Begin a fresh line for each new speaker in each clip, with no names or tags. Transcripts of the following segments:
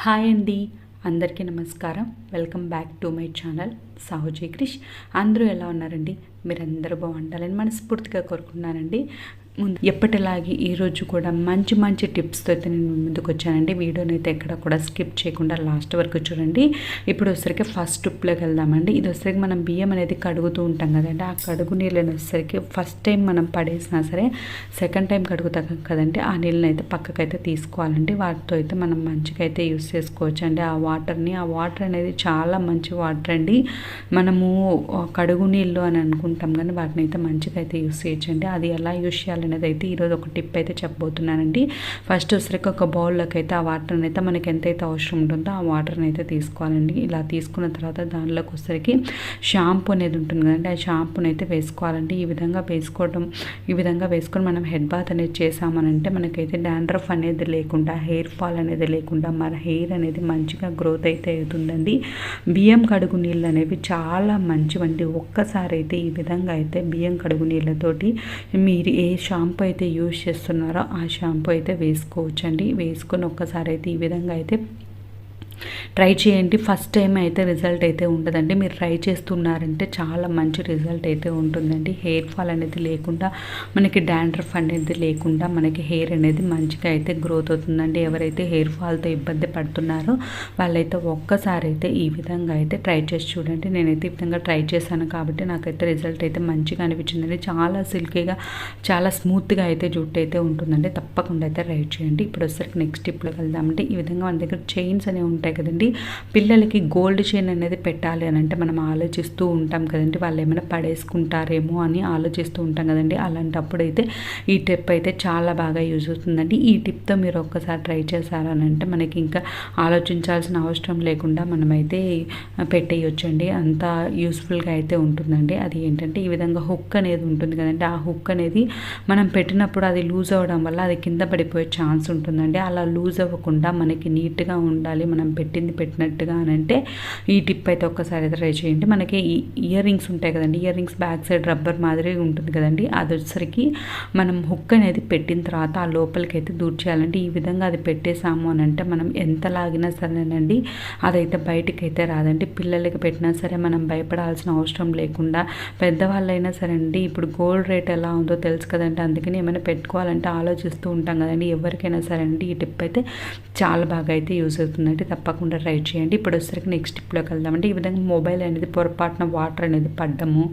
Hi అండి, అందరికీ నమస్కారం. Welcome back to my channel Sahuji Krish. అందరూ ఎలా ఉన్నారండి? మీరందరూ బాగుండాలని మనస్ఫూర్తిగా కోరుకున్నానండి. ఎప్పటిలాగే ఈరోజు కూడా మంచి మంచి టిప్స్తో అయితే నేను ముందుకు వచ్చానండి. వీడియోని అయితే ఎక్కడ కూడా స్కిప్ చేయకుండా లాస్ట్ వరకు చూడండి. ఇప్పుడు వచ్చేసరికి ఫస్ట్ టిప్లోకి వెళ్దామండి. ఇది వచ్చేసరికి మనం బియ్యం అనేది కడుగుతూ ఉంటాం కదండి. ఆ కడుగు నీళ్ళని వచ్చేసరికి ఫస్ట్ టైం మనం పడేసినా సరే సెకండ్ టైం కడుగుతాం కదండి, ఆ నీళ్ళని అయితే పక్కకైతే తీసుకోవాలండి. వాటితో అయితే మనం మంచిగా అయితే యూస్ చేసుకోవచ్చు అండి. ఆ వాటర్ అనేది చాలా మంచి వాటర్ అండి. మనము కడుగు నీళ్ళు అని అనుకుంటాం కానీ వాటిని అయితే మంచిగా అయితే యూస్ చేయొచ్చండి. అది ఎలా యూస్ చేయాలి అనేది అయితే ఈరోజు ఒక టిప్ అయితే చెప్పబోతున్నానండి. ఫస్ట్ వచ్చరికి ఒక బౌల్లోకి అయితే ఆ వాటర్ని అయితే మనకి ఎంతైతే అవసరం ఉంటుందో ఆ వాటర్ని అయితే తీసుకోవాలండి. ఇలా తీసుకున్న తర్వాత దానిలోకి వచ్చరికి షాంపూ అనేది ఉంటుంది కదండి, ఆ షాంపూని అయితే వేసుకోవాలండి. ఈ విధంగా వేసుకొని మనం హెడ్ బాత్ అనేది చేసామనంటే మనకైతే డాండ్రఫ్ అనేది లేకుండా, హెయిర్ ఫాల్ అనేది లేకుండా మన హెయిర్ అనేది మంచిగా గ్రోత్ అయితే అవుతుందండి. బియ్యం కడుగు నీళ్ళు అనేవి చాలా మంచివండి. ఒక్కసారి అయితే ఈ విధంగా అయితే బియ్యం కడుగు నీళ్ళతోటి మీరు ఏ షాంపూ అయితే యూజ్ చేస్తున్నారో ఆ షాంపూ అయితే వేసుకోవచ్చండి. వేసుకొని ఒక్కసారి అయితే ఈ విధంగా అయితే ట్రై చేయండి. ఫస్ట్ టైం అయితే రిజల్ట్ అయితే ఉండదండి. మీరు ట్రై చేస్తున్నారంటే చాలా మంచి రిజల్ట్ అయితే ఉంటుందండి. హెయిర్ ఫాల్ అనేది లేకుండా, మనకి డాండ్రఫ్ అనేది లేకుండా మనకి హెయిర్ అనేది మంచిగా అయితే గ్రోత్ అవుతుందండి. ఎవరైతే హెయిర్ ఫాల్తో ఇబ్బంది పడుతున్నారో వాళ్ళైతే ఒక్కసారి అయితే ఈ విధంగా అయితే ట్రై చేసి చూడండి. నేనైతే ఈ విధంగా ట్రై చేశాను కాబట్టి నాకైతే రిజల్ట్ అయితే మంచిగా అనిపించిందండి. చాలా సిల్కీగా, చాలా స్మూత్గా అయితే జుట్టు అయితే ఉంటుందండి. తప్పకుండా అయితే ట్రై చేయండి. ఇప్పుడు వచ్చేసరికి నెక్స్ట్ టిప్లోకి వెళ్దామంటే, ఈ విధంగా మన దగ్గర చైన్స్ అనేవి ఉంటాయి కదండి. పిల్లలకి గోల్డ్ చైన్ అనేది పెట్టాలి అని అంటే మనం ఆలోచిస్తూ ఉంటాం కదండి, వాళ్ళు ఏమైనా పడేసుకుంటారేమో అని ఆలోచిస్తూ ఉంటాం కదండి. అలాంటప్పుడు అయితే ఈ టిప్ అయితే చాలా బాగా యూజ్ అవుతుందండి. ఈ టిప్తో మీరు ఒక్కసారి ట్రై చేశారనంటే మనకి ఇంకా ఆలోచించాల్సిన అవసరం లేకుండా మనమైతే పెట్టేయొచ్చండి. అంత యూస్ఫుల్గా అయితే ఉంటుందండి. అది ఏంటంటే ఈ విధంగా హుక్ అనేది ఉంటుంది కదండి, ఆ హుక్ అనేది మనం పెట్టినప్పుడు అది లూజ్ అవ్వడం వల్ల అది కింద పడిపోయే ఛాన్స్ ఉంటుందండి. అలా లూజ్ అవ్వకుండా మనకి నీట్గా ఉండాలి మనం పెట్టినట్టుగా అని అంటే ఈ టిప్ అయితే ఒక్కసారి అయితే ట్రై చేయండి. మనకి ఇయర్ రింగ్స్ ఉంటాయి కదండి, ear rings back side rubber మాదిరి ఉంటుంది కదండి, అది వచ్చరికి మనం హుక్ అనేది పెట్టిన తర్వాత ఆ లోపలికి అయితే దూర్చేయాలండి. ఈ విధంగా అది పెట్టేసాము అని అంటే మనం ఎంత లాగినా సరేనండి అదైతే బయటికి అయితే రాదండి. పిల్లలకి పెట్టినా సరే మనం భయపడాల్సిన అవసరం లేకుండా, పెద్దవాళ్ళైనా సరే అండి, ఇప్పుడు గోల్డ్ రేట్ ఎలా ఉందో తెలుసు కదండి, అందుకని ఏమైనా పెట్టుకోవాలంటే ఆలోచిస్తూ ఉంటాం కదండి. ఎవరికైనా సరే అండి ఈ టిప్ అయితే చాలా బాగా అయితే యూజ్ అవుతుందండి. తప్పకుండా ట్రై చేయండి. ఇప్పుడు వచ్చరికి నెక్స్ట్ టిప్లోకి వెళ్దామంటే, ఈ విధంగా మొబైల్ అనేది పొరపాటున వాటర్ అనేది పడ్డము,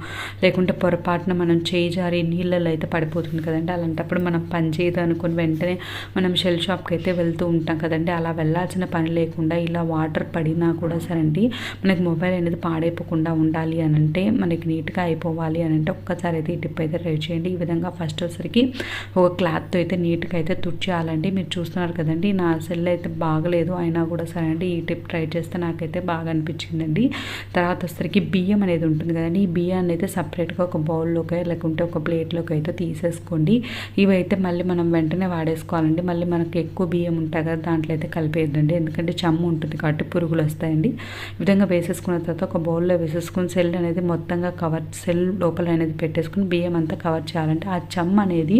లేకుంటే పొరపాటున మనం చేయి జారి నీళ్ళలో అయితే పడిపోతుంది కదండి. అలాంటప్పుడు మనం పని చేయదు అనుకుని వెంటనే మనం షెల్ షాప్కి అయితే వెళ్తూ ఉంటాం కదండి. అలా వెళ్ళాల్సిన పని లేకుండా ఇలా వాటర్ పడినా కూడా సరే అండి, మనకి మొబైల్ అనేది పాడైపోకుండా ఉండాలి అని అంటే, మనకి నీట్గా అయిపోవాలి అని అంటే ఒక్కసారి అయితే ఈ టిప్ అయితే ట్రై చేయండి. ఈ విధంగా ఫస్ట్ వచ్చరికి ఒక క్లాత్తో అయితే నీట్గా అయితే తుడిచేయాలండి. మీరు చూస్తున్నారు కదండి, నా సెల్ అయితే బాగలేదు అయినా కూడా సరే అండి ఈ టిప్ ట్రై చేస్తే నాకైతే బాగా అనిపించిందండి. తర్వాత వచ్చరికి బియ్యం అనేది ఉంటుంది కదండి, ఈ బియ్యాన్ని అయితే సపరేట్గా ఒక బౌల్లోకి లేకుంటే ఒక ప్లేట్లోకి అయితే తీసేసుకోండి. ఇవైతే మళ్ళీ మనం వెంటనే వాడేసుకోవాలండి. మళ్ళీ మనకి ఎక్కువ బియ్యం ఉంటాయి కదా, దాంట్లో అయితే కలిపేయద్దండి, ఎందుకంటే చెమ్ము ఉంటుంది కాబట్టి పురుగులు వస్తాయండి. ఈ విధంగా వేసేసుకున్న తర్వాత ఒక బౌల్లో వేసేసుకుని సెల్ అనేది మొత్తంగా సెల్ లోపల అనేది పెట్టేసుకుని బియ్యం అంతా కవర్ చేయాలంటే ఆ చెమ్మ అనేది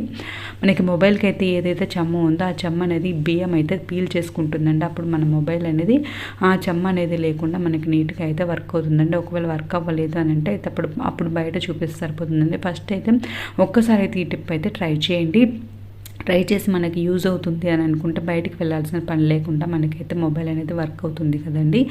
మనకి మొబైల్కి అయితే ఏదైతే చెమ్మ ఉందో ఆ చెమ్మ అనేది బియ్యం అయితే పీల్ చేసుకుంటుందండి. అప్పుడు మన మొబైల్ అనేది ఆ చెమ్మ అనేది లేకుండా మనకి నీట్గా అయితే వర్క్ అవుతుందండి. ఒకవేళ వర్క్ అవ్వలేదు అని అంటే అప్పుడు బయట చూపిస్తే సరిపోతుందండి. ఫస్ట్ అయితే ఒక్కసారి అయితే ఈ టిప్ అయితే ట్రై చేయండి. ట్రై చేసి మనకి యూజ్ అవుతుంది అని అనుకుంటే బయటికి వెళ్ళాల్సిన పని లేకుండా మనకైతే మొబైల్ అనేది వర్క్ అవుతుంది కదండి.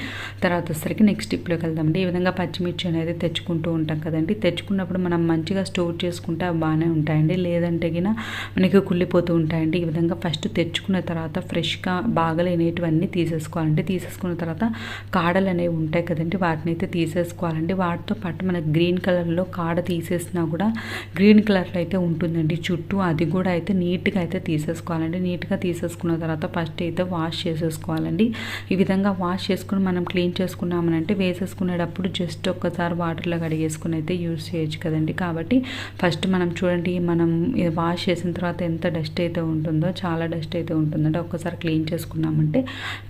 తర్వాత వచ్చేసరికి నెక్స్ట్ టిప్లోకి వెళ్దామండి. ఈ విధంగా పచ్చిమిర్చి అనేది తెచ్చుకుంటూ ఉంటాం కదండి. తెచ్చుకున్నప్పుడు మనం మంచిగా స్టోర్ చేసుకుంటే అవి బాగానే ఉంటాయండి, లేదంటే గిన మనకి కుళ్ళిపోతూ ఉంటాయండి. ఈ విధంగా ఫస్ట్ తెచ్చుకున్న తర్వాత ఫ్రెష్గా బాగలేనిటివన్నీ తీసేసుకోవాలండి. తీసేసుకున్న తర్వాత కాడలు అనేవి ఉంటాయి కదండి, వాటిని అయితే తీసేసుకోవాలండి. వాటితో పాటు మనకి గ్రీన్ కలర్లో కాడ తీసేసినా కూడా గ్రీన్ కలర్లో అయితే ఉంటుందండి చుట్టూ, అది కూడా అయితే నీట్గా అయితే తీసేసుకోవాలండి. నీట్గా తీసేసుకున్న తర్వాత ఫస్ట్ అయితే వాష్ చేసేసుకోవాలండి. ఈ విధంగా వాష్ చేసుకుని మనం క్లీన్ చేసుకున్నామనంటే వేసేసుకునేటప్పుడు జస్ట్ ఒక్కసారి వాటర్లో కడిగేసుకుని అయితే యూజ్ చేయొచ్చు కదండి. కాబట్టి ఫస్ట్ మనం చూడండి, మనం వాష్ చేసిన తర్వాత ఎంత డస్ట్ అయితే ఉంటుందో, చాలా డస్ట్ అయితే ఉంటుందంటే ఒక్కసారి క్లీన్ చేసుకున్నామంటే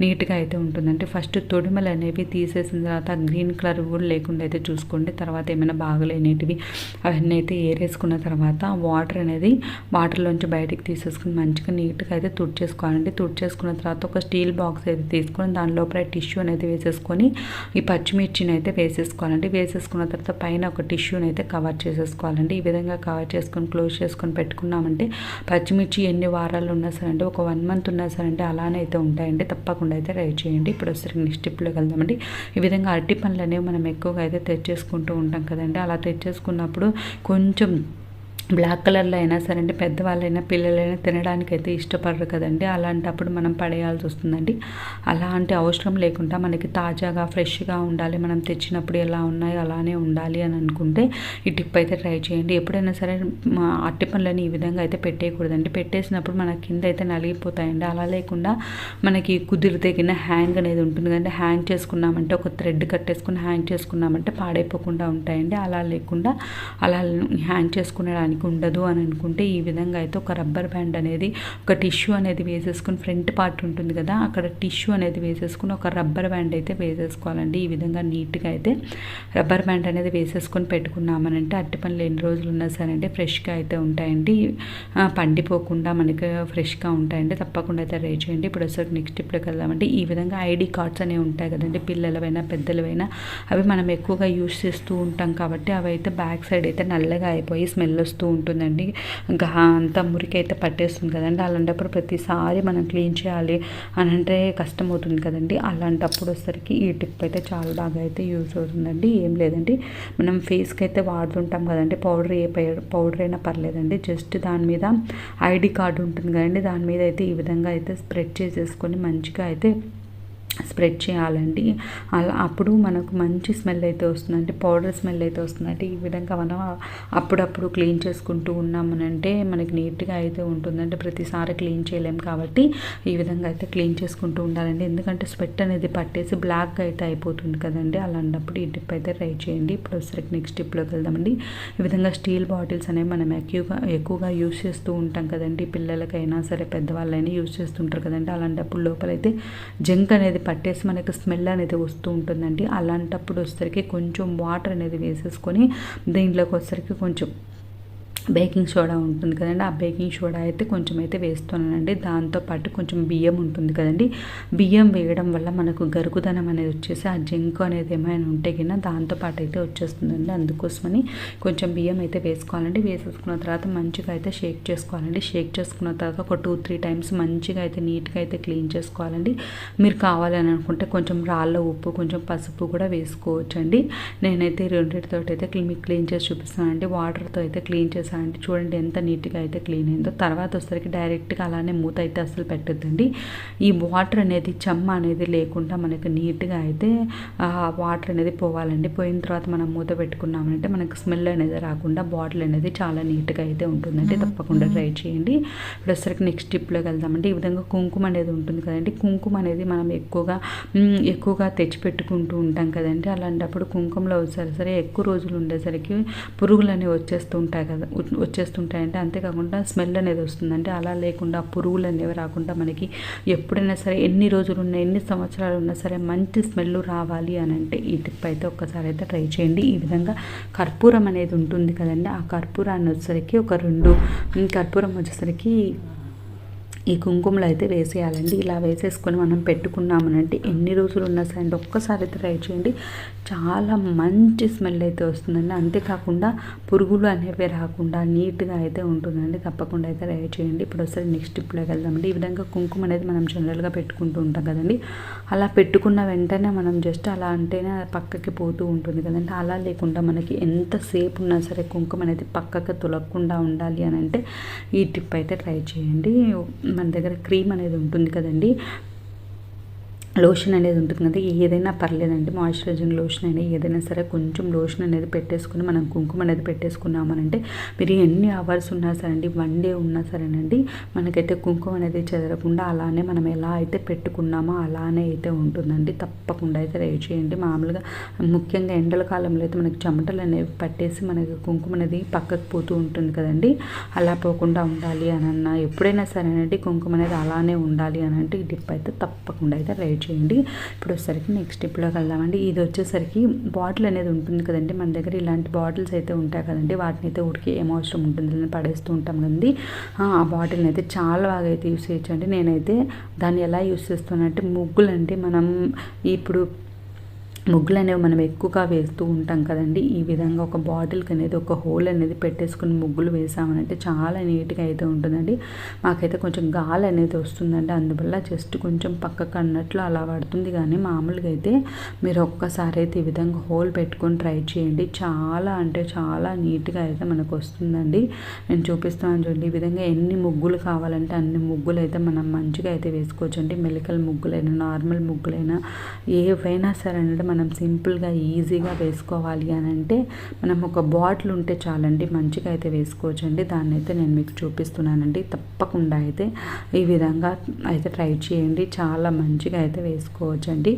నీట్గా అయితే ఉంటుందండి. ఫస్ట్ తొడిమలు అనేవి తీసేసిన తర్వాత గ్రీన్ కలర్ కూడా లేకుండా అయితే చూసుకోండి. తర్వాత ఏమైనా బాగలేనిటివి అవన్నీ అయితే ఏరేసుకున్న తర్వాత వాటర్లోంచి బయటికి తీసేసుకుని మంచిగా నీట్గా అయితే తుడిచేసుకోవాలండి. తుడిచేసుకున్న తర్వాత ఒక స్టీల్ బాక్స్ అయితే తీసుకొని దాని లోపల టిష్యూ అనేది వేసేసుకొని ఈ పచ్చిమిర్చిని అయితే వేసేసుకోవాలండి. వేసేసుకున్న తర్వాత పైన ఒక టిష్యూని అయితే కవర్ చేసేసుకోవాలండి. ఈ విధంగా కవర్ చేసుకొని క్లోజ్ చేసుకొని పెట్టుకున్నామంటే పచ్చిమిర్చి ఎన్ని వారాలు ఉన్నా సరే అంటే ఒక 1 మంత్ ఉన్నా సరే అంటే అలానే అయితే ఉంటాయండి. తప్పకుండా అయితే ట్రై చేయండి. ఇప్పుడు వచ్చేసరికి నెక్స్ట్ స్టెప్లోకి వెళ్దామండి. ఈ విధంగా అరటి పండ్లు అనేవి మనం ఎక్కువగా అయితే తెచ్చేసుకుంటూ ఉంటాం కదండి. అలా తెచ్చేసుకున్నప్పుడు కొంచెం బ్లాక్ కలర్లో అయినా సరే అంటే పెద్దవాళ్ళైనా పిల్లలైనా తినడానికి అయితే ఇష్టపడరు కదండి. అలాంటప్పుడు మనం పడేయాల్సి వస్తుందండి. అలాంటి అవసరం లేకుండా మనకి తాజాగా ఫ్రెష్గా ఉండాలి, మనం తెచ్చినప్పుడు ఎలా ఉన్నాయో అలానే ఉండాలి అని అనుకుంటే ఈ టిప్ అయితే ట్రై చేయండి. ఎప్పుడైనా సరే అరటి పండ్లని ఈ విధంగా అయితే పెట్టేయకూడదండి. పెట్టేసినప్పుడు మన కింద అయితే నలిగిపోతాయండి. అలా లేకుండా మనకి కుదిరితే కింద హ్యాంగ్ అనేది ఉంటుంది కదండి. హ్యాంగ్ చేసుకున్నామంటే ఒక థ్రెడ్ కట్టేసుకుని హ్యాంగ్ చేసుకున్నామంటే పాడైపోకుండా ఉంటాయండి. అలా లేకుండా అలా హ్యాంగ్ చేసుకునేడానికి ఉండదు అని అనుకుంటే ఈ విధంగా అయితే ఒక రబ్బర్ బ్యాండ్ అనేది ఒక టిష్యూ అనేది వేసేసుకుని ఫ్రంట్ పార్ట్ ఉంటుంది కదా అక్కడ టిష్యూ అనేది వేసేసుకుని ఒక రబ్బర్ బ్యాండ్ అయితే వేసేసుకోవాలండి. ఈ విధంగా నీట్గా అయితే రబ్బర్ బ్యాండ్ అనేది వేసేసుకొని పెట్టుకున్నామనంటే అరటి పండ్లు ఎన్ని రోజులు ఉన్నా సరే అంటే ఫ్రెష్గా అయితే ఉంటాయండి. పండిపోకుండా మనకి ఫ్రెష్గా ఉంటాయండి. తప్పకుండా అయితే ట్రై చేయండి. ఇప్పుడు ఒకసారి నెక్స్ట్ స్టెప్లోకి వెళ్దామంటే ఈ విధంగా ఐడి కార్డ్స్ అనేవి ఉంటాయి కదండి. పిల్లలవైనా పెద్దలవైనా అవి మనం ఎక్కువగా యూజ్ చేస్తూ ఉంటాం కాబట్టి అవి అయితే బ్యాక్ సైడ్ అయితే నల్లగా అయిపోయి స్మెల్ వస్తూ ఉంటుందండి. అంతా మురికి అయితే పట్టేస్తుంది కదండి. అలాంటప్పుడు ప్రతిసారి మనం క్లీన్ చేయాలి అని అంటే కష్టం అవుతుంది కదండి. అలాంటప్పుడు వచ్చేసరికి ఈ టిప్ అయితే చాలా బాగా అయితే యూజ్ అవుతుందండి. ఏం లేదండి, మనం ఫేస్కి అయితే వాడుతుంటాం కదండి. పౌడర్ అయినా పర్లేదండి. జస్ట్ దాని మీద ఐడి కార్డు ఉంటుంది కదండి, దాని మీద అయితే ఈ విధంగా అయితే స్ప్రెడ్ చేసేసుకొని మంచిగా అయితే స్ప్రెడ్ చేయాలండి. అలా అప్పుడు మనకు మంచి స్మెల్ అయితే వస్తుందండి, పౌడర్ స్మెల్ అయితే వస్తుందంటే ఈ విధంగా మనం అప్పుడప్పుడు క్లీన్ చేసుకుంటూ ఉన్నామనంటే మనకి నీట్గా అయితే ఉంటుందంటే ప్రతిసారి క్లీన్ చేయలేం కాబట్టి ఈ విధంగా అయితే క్లీన్ చేసుకుంటూ ఉండాలండి. ఎందుకంటే స్వెట్ అనేది పట్టేసి బ్లాక్గా అయితే అయిపోతుంది కదండి. అలాంటప్పుడు ఈ టిప్ అయితే ట్రై చేయండి. ఇప్పుడు వచ్చేసరికి నెక్స్ట్ టిప్లోకి వెళ్దామండి. ఈ విధంగా స్టీల్ బాటిల్స్ అనేవి మనం ఎక్కువగా యూజ్ చేస్తూ ఉంటాం కదండి. పిల్లలకైనా సరే పెద్దవాళ్ళైనా యూజ్ చేస్తుంటారు కదండి. అలాంటప్పుడు లోపలైతే జంక్ అనేది పట్టేసి మనకు స్మెల్ అనేది వస్తూ ఉంటుందండి. అలాంటప్పుడు వచ్చేసరికి కొంచెం వాటర్ అనేది వేసేసుకొని దీంట్లోకి వచ్చేసరికి కొంచెం బేకింగ్ సోడా ఉంటుంది కదండి. ఆ బేకింగ్ సోడా అయితే కొంచెం అయితే వేస్తున్నానండి. దాంతోపాటు కొంచెం బియ్యం ఉంటుంది కదండి. బియ్యం వేయడం వల్ల మనకు గరుకుదనం అనేది వచ్చేసి ఆ జంకు అనేది ఏమైనా ఉంటే కింద దాంతోపాటు అయితే వచ్చేస్తుందండి. అందుకోసమని కొంచెం బియ్యం అయితే వేసుకోవాలండి. వేసేసుకున్న తర్వాత మంచిగా అయితే షేక్ చేసుకోవాలండి. షేక్ చేసుకున్న తర్వాత ఒక 2-3 టైమ్స్ మంచిగా అయితే నీట్గా అయితే క్లీన్ చేసుకోవాలండి. మీరు కావాలని అనుకుంటే కొంచెం రాళ్ళ ఉప్పు కొంచెం పసుపు కూడా వేసుకోవచ్చండి. నేనైతే రెండింటితో అయితే మీకు క్లీన్ చేసి చూపిస్తానండి. వాటర్తో అయితే క్లీన్ చేసి అంటే చూడండి ఎంత నీట్గా అయితే క్లీన్ అయిందో. తర్వాత వచ్చేసరికి డైరెక్ట్గా అలానే మూత అయితే అసలు పెట్టద్దండి. ఈ వాటర్ అనేది చెమ్మ అనేది లేకుండా మనకు నీట్గా అయితే వాటర్ అనేది పోవాలండి. పోయిన తర్వాత మనం మూత పెట్టుకున్నామంటే మనకు స్మెల్ అనేది రాకుండా బాటిల్ అనేది చాలా నీట్గా అయితే ఉంటుందండి. తప్పకుండా ట్రై చేయండి. ఇప్పుడు వచ్చేసరికి నెక్స్ట్ టిప్లోకి వెళ్దామండి. ఈ విధంగా కుంకుమ అనేది ఉంటుంది కదండి. కుంకుమ అనేది మనం ఎక్కువగా తెచ్చిపెట్టుకుంటూ ఉంటాం కదండి. అలాంటప్పుడు కుంకుమలో సరే ఎక్కువ రోజులు ఉండేసరికి పురుగులు అనేవి వచ్చేస్తుంటాయంటే అంతేకాకుండా స్మెల్ అనేది వస్తుందండి. అలా లేకుండా పురుగులు అనేవి రాకుండా మనకి ఎప్పుడైనా సరే ఎన్ని రోజులు ఉన్నా ఎన్ని సంవత్సరాలు ఉన్నా సరే మంచి స్మెల్ రావాలి అని అంటే ఈ టిప్ అయితే ఒక్కసారి అయితే ట్రై చేయండి. ఈ విధంగా కర్పూరం అనేది ఉంటుంది కదండి. ఆ కర్పూరాన్ని వచ్చేసరికి ఒక 2 కర్పూరం వచ్చేసరికి ఈ కుంకుమలో అయితే వేసేయాలండి. ఇలా వేసేసుకొని మనం పెట్టుకున్నామనంటే ఎన్ని రోజులు ఉన్నా సరే అంటే ఒక్కసారి అయితే ట్రై చేయండి. చాలా మంచి స్మెల్ అయితే వస్తుందండి. అంతేకాకుండా పురుగులు అనేవి రాకుండా నీట్గా అయితే ఉంటుందండి. తప్పకుండా అయితే ట్రై చేయండి. ఇప్పుడు ఒకసారి నెక్స్ట్ టిప్లోకి వెళ్దామండి. ఈ విధంగా కుంకుమ అనేది మనం జనరల్గా పెట్టుకుంటూ ఉంటాం కదండి. అలా పెట్టుకున్న వెంటనే మనం జస్ట్ అలా అంటేనే పక్కకి పోతూ ఉంటుంది కదండి. అలా లేకుండా మనకి ఎంతసేపు ఉన్నా సరే కుంకుమ అనేది పక్కకి తొలగకుండా ఉండాలి అని అంటే ఈ టిప్ అయితే ట్రై చేయండి. మన దగ్గర క్రీమ్ అనేది ఉంటుంది కదండి, లోషన్ అనేది ఉంటుంది కదా, ఏదైనా పర్లేదండి. మాయిశ్చరైజింగ్ లోషన్ అయినా ఏదైనా సరే కొంచెం లోషన్ అనేది పెట్టేసుకుని మనం కుంకుమ అనేది పెట్టేసుకున్నామనంటే మీరు ఎన్ని అవర్స్ ఉన్నా సరే అండి, 1 డే ఉన్నా సరేనండి మనకైతే కుంకుమ అనేది చెదరకుండా అలానే మనం ఎలా అయితే పెట్టుకున్నామో అలానే అయితే ఉంటుందండి. తప్పకుండా అయితే ట్రై చేయండి. మామూలుగా ముఖ్యంగా ఎండల కాలంలో అయితే మనకి చెమటలు అనేవి పట్టేసి మనకి కుంకుమ అనేది పక్కకు పోతూ ఉంటుంది కదండి. అలా పోకుండా ఉండాలి అని అన్నా ఎప్పుడైనా సరేనండి కుంకుమ అనేది అలానే ఉండాలి అని అంటే ఈ టిప్ అయితే తప్పకుండా అయితే ట్రై చేయండి. ఇప్పుడు వచ్చేసరికి నెక్స్ట్ స్టెప్లోకి వెళ్దామండి. ఇది వచ్చేసరికి బాటిల్ అనేది ఉంటుంది కదండి, మన దగ్గర ఇలాంటి బాటిల్స్ అయితే ఉంటాయి కదండి, వాటిని అయితే ఉడికి ఏం అవసరం ఉంటుంది పడేస్తూ ఉంటాం కదండి. ఆ బాటిల్ని అయితే చాలా బాగా అయితే యూస్ చేయొచ్చండి. నేనైతే దాన్ని ఎలా యూస్ చేస్తానంటే, ముగ్గులు అంటే మనం ఇప్పుడు ముగ్గులు అనేవి మనం ఎక్కువగా వేస్తూ ఉంటాం కదండి. ఈ విధంగా ఒక బాటిల్కి అనేది ఒక హోల్ అనేది పెట్టేసుకుని ముగ్గులు వేసామనంటే చాలా నీట్గా అయితే ఉంటుందండి. మాకైతే కొంచెం గాలి అనేది వస్తుందండి, అందువల్ల జస్ట్ కొంచెం పక్కకు అన్నట్లు అలా పడుతుంది. కానీ మామూలుగా అయితే మీరు ఒక్కసారి అయితే ఈ విధంగా హోల్ పెట్టుకొని ట్రై చేయండి. చాలా అంటే చాలా నీట్గా అయితే మనకు వస్తుందండి. నేను చూపిస్తాను చూడండి. ఈ విధంగా ఎన్ని ముగ్గులు కావాలంటే అన్ని ముగ్గులు అయితే మనం మంచిగా అయితే వేసుకోవచ్చండి. మెలికల ముగ్గులైనా నార్మల్ ముగ్గులైనా ఏవైనా సరే అంటే మనం సింపుల్గా ఈజీగా వేసుకోవాలి అని అంటే మనం ఒక బాటిల్ ఉంటే చాలండి, మంచిగా అయితే వేసుకోవచ్చండి. దాన్ని అయితే నేను మీకు చూపిస్తున్నానండి. తప్పకుండా అయితే ఈ విధంగా అయితే ట్రై చేయండి, చాలా మంచిగా అయితే వేసుకోవచ్చండి.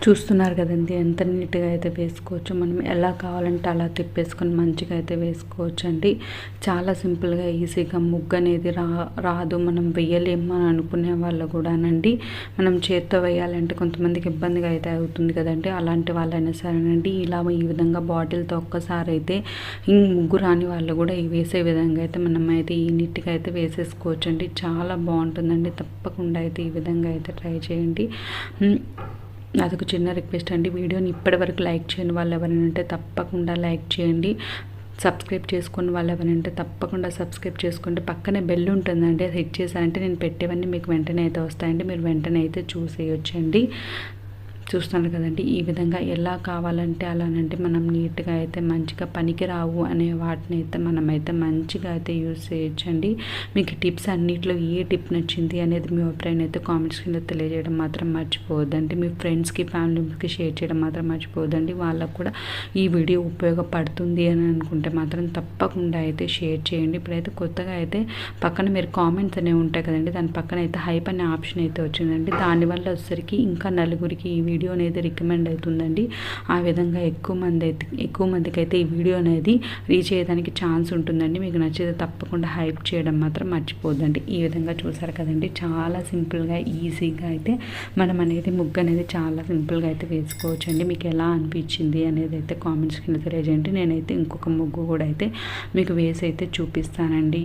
చూస్తున్నారు కదండి ఎంత నీట్గా అయితే వేసుకోవచ్చు. మనం ఎలా కావాలంటే అలా తిప్పేసుకొని మంచిగా అయితే వేసుకోవచ్చు అండి. చాలా సింపుల్గా ఈజీగా ముగ్గు అనేది రాదు, మనం వేయలేము అని అనుకునే వాళ్ళు కూడానండి, మనం చేత్తో వేయాలంటే కొంతమందికి ఇబ్బందిగా అయితే అవుతుంది కదండి. అలాంటి వాళ్ళైనా సరేనండి ఇలా ఈ విధంగా బాటిల్తో ఒక్కసారి అయితే ముగ్గు రాని వాళ్ళు కూడా ఈ వేసే విధంగా అయితే మనం అయితే ఈ నీట్గా అయితే వేసేసుకోవచ్చు అండి. చాలా బాగుంటుందండి. తప్పకుండా అయితే ఈ విధంగా అయితే ట్రై చేయండి. అదొక చిన్న రిక్వెస్ట్ అండి. వీడియోని ఇప్పటివరకు లైక్ చేయని వాళ్ళు ఎవరైనా ఉంటే తప్పకుండా లైక్ చేయండి. సబ్స్క్రైబ్ చేసుకుని వాళ్ళు ఎవరైనా ఉంటే తప్పకుండా సబ్స్క్రైబ్ చేసుకోండి. పక్కనే బెల్ ఉంటుందండి, అది హిట్ చేశారంటే నేను పెట్టేవన్నీ మీకు వెంటనే అయితే వస్తాయండి, మీరు వెంటనే అయితే చూసేయొచ్చండి. చూస్తున్నారు కదండి. ఈ విధంగా ఎలా కావాలంటే అలానంటే మనం నీట్గా అయితే మంచిగా పనికి రావు అనే వాటిని అయితే మనమైతే మంచిగా అయితే యూజ్ చేయొచ్చండి. మీకు టిప్స్ అన్నిట్లో ఏ టిప్ నచ్చింది అనేది మీ అభిప్రాయం అయితే కామెంట్స్ కింద తెలియజేయడం మాత్రం మర్చిపోవద్దండి. మీ ఫ్రెండ్స్కి ఫ్యామిలీకి షేర్ చేయడం మాత్రం మర్చిపోవద్దండి. వాళ్ళకు కూడా ఈ వీడియో ఉపయోగపడుతుంది అని అనుకుంటే మాత్రం తప్పకుండా అయితే షేర్ చేయండి. ఇప్పుడైతే కొత్తగా అయితే పక్కన మీరు కామెంట్స్ అనేవి ఉంటాయి కదండి, దాని పక్కన అయితే హైప్ అనే ఆప్షన్ అయితే వచ్చిందండి. దానివల్ల వచ్చేసరికి ఇంకా నలుగురికి ఈ వీడియో అనేది రికమెండ్ అవుతుందండి. ఆ విధంగా ఎక్కువ మందికి అయితే ఈ వీడియో అనేది రీచ్ అయ్యేదానికి ఛాన్స్ ఉంటుందండి. మీకు నచ్చితే తప్పకుండా హైప్ చేయడం మాత్రం మర్చిపోద్దండి. ఈ విధంగా చూసారు కదండి, చాలా సింపుల్గా ఈజీగా అయితే మనం అనేది ముగ్గు అనేది చాలా సింపుల్గా అయితే వేసుకోవచ్చండి. మీకు ఎలా అనిపించింది అనేది అయితే కామెంట్స్ కింద తెలియజేయండి. నేనైతే ఇంకొక ముగ్గు కూడా అయితే మీకు వేసి అయితే చూపిస్తానండి.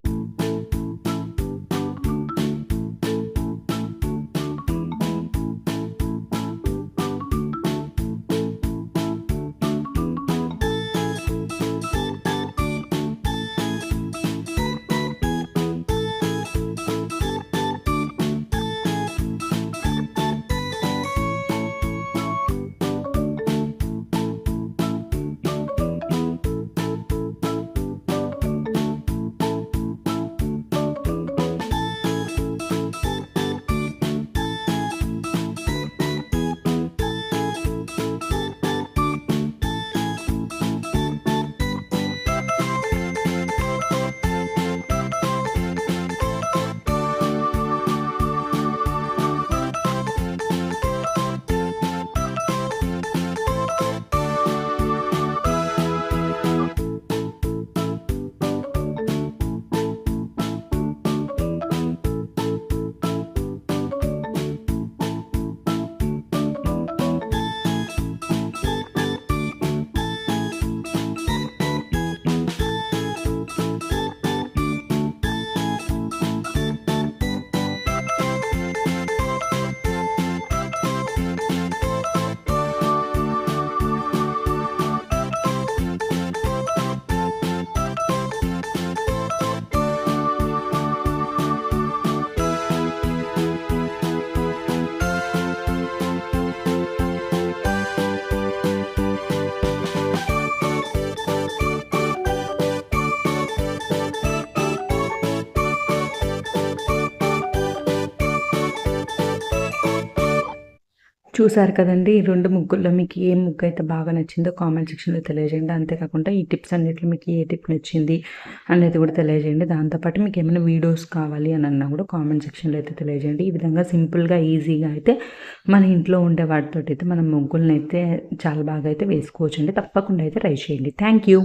చూసారు కదండీ! ఈ 2 ముగ్గుల్లో మీకు ఏ ముగ్గయితే బాగా నచ్చిందో కామెంట్ సెక్షన్‌లో తెలియజేయండి. అంతేకాకుండా ఈ టిప్స్ అన్నిట్లో మీకు ఏ టిప్ నచ్చింది అనేది కూడా తెలియజేయండి. దాంతో పాటు మీకేమైనా వీడియోస్ కావాలి అనన్నా కూడా కామెంట్ సెక్షన్‌లో అయితే తెలియజేయండి. ఈ విధంగా సింపుల్‌గా, ఈజీగా అయితే మన ఇంట్లో ఉండే వాటితోటైతే మనం ముగ్గులనైతే చాలా బాగా అయితే వేసుకోవచ్చండి. తప్పకుండా అయితే ట్రై చేయండి. Thank you.